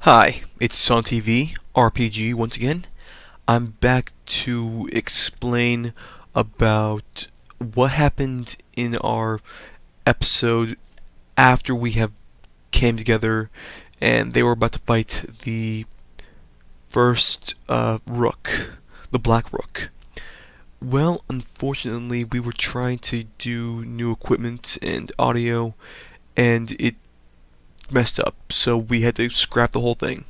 Hi, it's on TV, RPG once again. I'm back to explain about what happened in our episode after we have came together and they were about to fight the first rook, the black rook. Well, unfortunately, we were trying to do new equipment and audio, and it messed up, so we had to scrap the whole thing.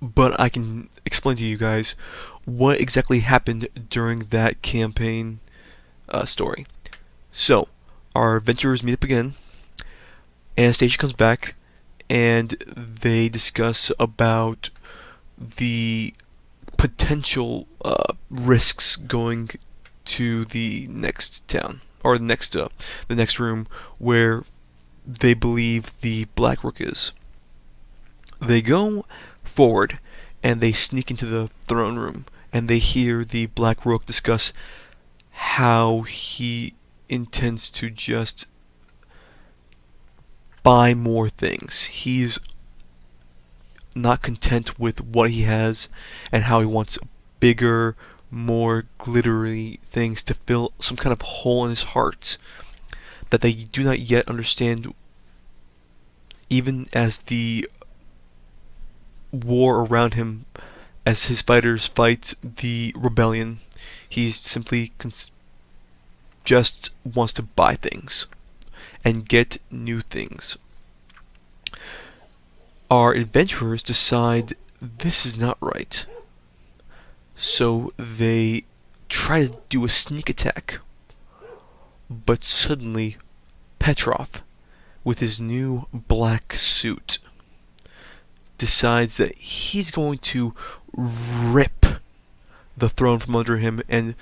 But I can explain to you guys what exactly happened during that campaign story. So, our adventurers meet up again. Anastasia comes back, and they discuss about the potential risks going to the next town or the next room where they believe the Black Rook is. They go forward and they sneak into the throne room and they hear the Black Rook discuss how he intends to just buy more things. He's not content with what he has and how he wants bigger, more glittery things to fill some kind of hole in his heart that they do not yet understand, even as the war around him, as his fighters fight the rebellion. He simply just wants to buy things and get new things. Our adventurers decide this is not right, so they try to do a sneak attack. But suddenly, Petrov, with his new black suit, decides that he's going to rip the throne from under him and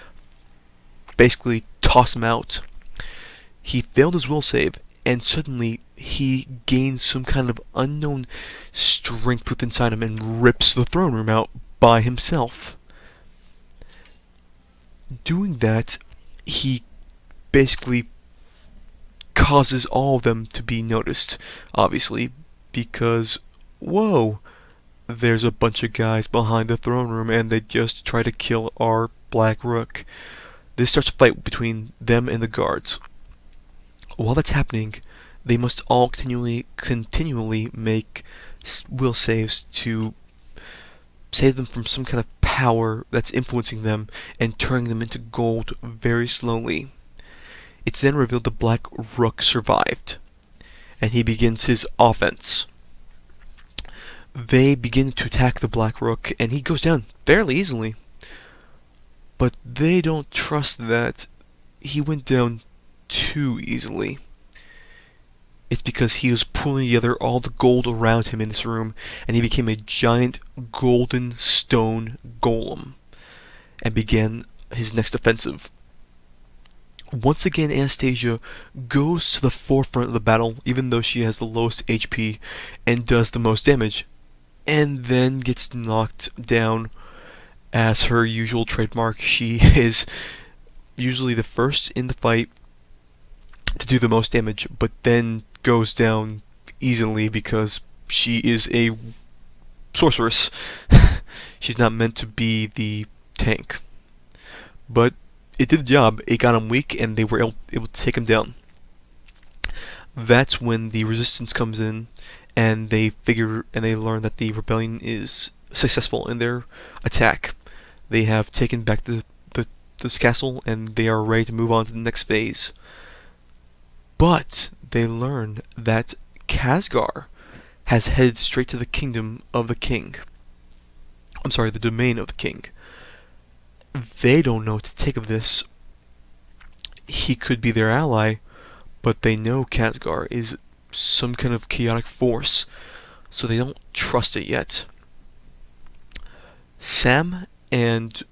basically toss him out. He failed his will save, and suddenly he gains some kind of unknown strength within inside him and rips the throne room out by himself. Doing that, he basically causes all of them to be noticed, obviously, because, whoa, there's a bunch of guys behind the throne room and they just try to kill our Black Rook. This starts a fight between them and the guards. While that's happening, they must all continually make will saves to save them from some kind of power that's influencing them and turning them into gold very slowly. It's then revealed the Black Rook survived, and he begins his offense. They begin to attack the Black Rook, and he goes down fairly easily. But they don't trust that he went down too easily. It's because he was pulling together all the gold around him in this room, and he became a giant golden stone golem, and began his next offensive. Once again, Anastasia goes to the forefront of the battle, even though she has the lowest HP, and does the most damage, and then gets knocked down. As her usual trademark, she is usually the first in the fight to do the most damage, but then goes down easily because she is a sorceress. She's not meant to be the tank. But it did the job. It got him weak, and they were able to take him down. That's when the resistance comes in, and they learn that the rebellion is successful in their attack. They have taken back this castle, and they are ready to move on to the next phase. But they learn that Khazgar has headed straight to the kingdom of the king. I'm sorry, the domain of the king. They don't know what to take of this. He could be their ally, but they know Khazgar is some kind of chaotic force, so they don't trust it yet. Sam and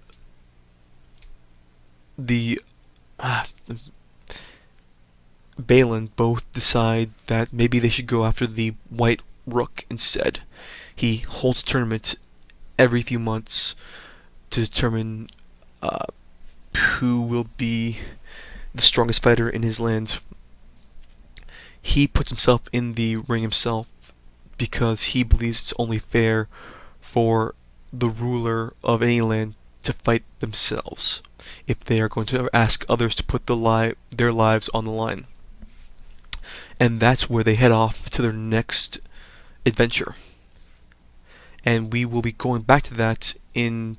the Balin both decide that maybe they should go after the White Rook instead. He holds a tournament every few months to determine who will be the strongest fighter in his land. He puts himself in the ring himself because he believes it's only fair for the ruler of any land to fight themselves if they are going to ask others to put their lives on the line. And that's where they head off to their next adventure. And we will be going back to that in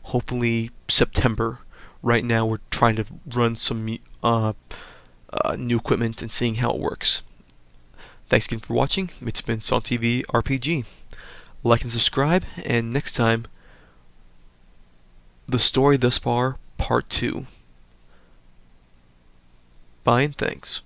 hopefully September. Right now we're trying to run some new equipment and seeing how it works. Thanks again for watching. It's been Salt TV RPG. Like and subscribe, and next time, the story thus far, part 2. Bye and thanks.